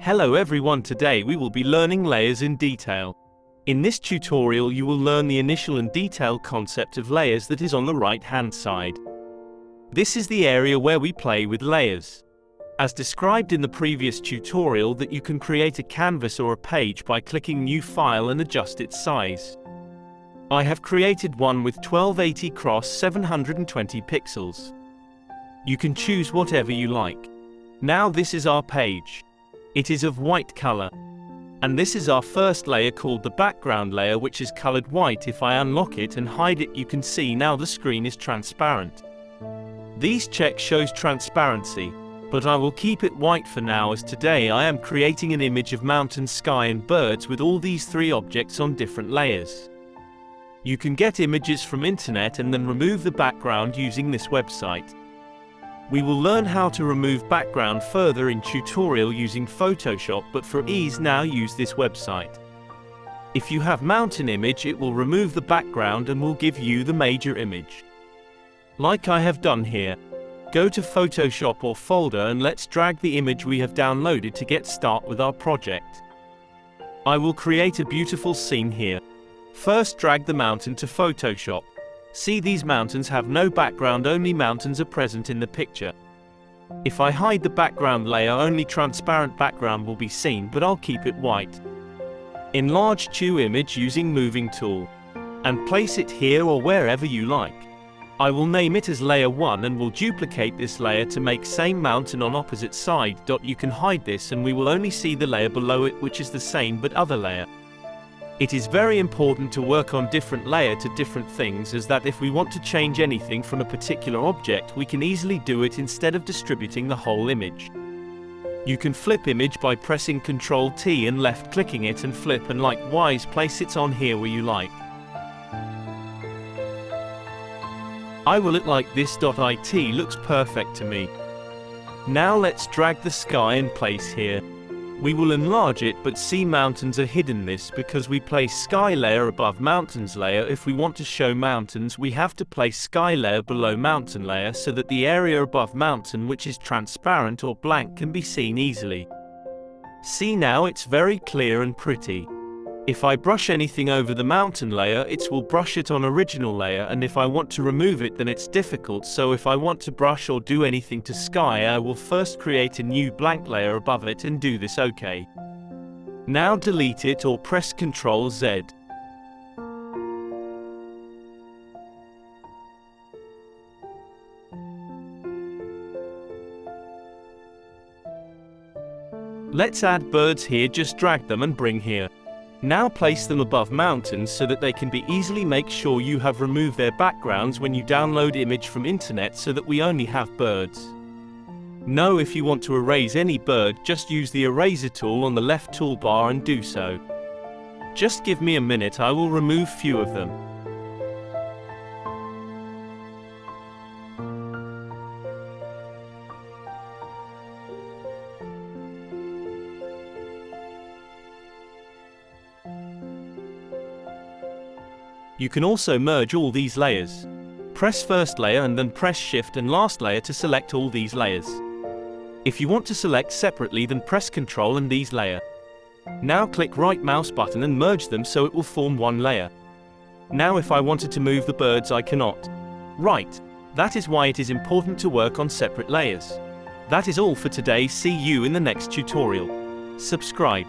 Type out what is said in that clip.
Hello everyone, today we will be learning layers in detail. In this tutorial you will learn the initial and detailed concept of layers that is on the right hand side. This is the area where we play with layers. As described in the previous tutorial, that you can create a canvas or a page by clicking New File and adjust its size. I have created one with 1280 x 720 pixels. You can choose whatever you like. Now this is our page. It is of white color. And this is our first layer called the background layer, which is colored white. If I unlock it and hide it, you can see now the screen is transparent. These check shows transparency, but I will keep it white for now, as today I am creating an image of mountain, sky and birds with all these three objects on different layers. You can get images from internet and then remove the background using this website. We will learn how to remove background further in tutorial using Photoshop, but for ease now use this website. If you have mountain image, it will remove the background and will give you the major image. Like I have done here. Go to Photoshop or folder and let's drag the image we have downloaded to get start with our project. I will create a beautiful scene here. First drag the mountain to Photoshop. See, these mountains have no background, only mountains are present in the picture. If I hide the background layer, only transparent background will be seen, but I'll keep it white. Enlarge to image using moving tool. And place it here or wherever you like. I will name it as layer 1 and will duplicate this layer to make same mountain on opposite side. You can hide this and we will only see the layer below it, which is the same but other layer. It is very important to work on different layer to different things, as that if we want to change anything from a particular object, we can easily do it instead of distributing the whole image. You can flip image by pressing Ctrl T and left clicking it and flip, and likewise place it on here where you like. I will it like this. It looks perfect to me. Now let's drag the sky and place here. We will enlarge it, but see mountains are hidden. This because we place sky layer above mountains layer. If we want to show mountains, we have to place sky layer below mountain layer so that the area above mountain, which is transparent or blank, can be seen easily. See, now it's very clear and pretty. If I brush anything over the mountain layer, it will brush it on original layer, and if I want to remove it, then it's difficult. So if I want to brush or do anything to sky, I will first create a new blank layer above it and do this. OK. Now delete it or press Ctrl Z. Let's add birds here. Just drag them and bring here. Now place them above mountains so that they can be easily. Make sure you have removed their backgrounds when you download image from internet, so that we only have birds. Now if you want to erase any bird, just use the eraser tool on the left toolbar and do so. Just give me a minute, I will remove few of them. You can also merge all these layers. Press first layer and then press Shift and last layer to select all these layers. If you want to select separately, then press Ctrl and these layer. Now click right mouse button and merge them so it will form one layer. Now if I wanted to move the birds, I cannot. Right. That is why it is important to work on separate layers. That is all for today. See you in the next tutorial. Subscribe.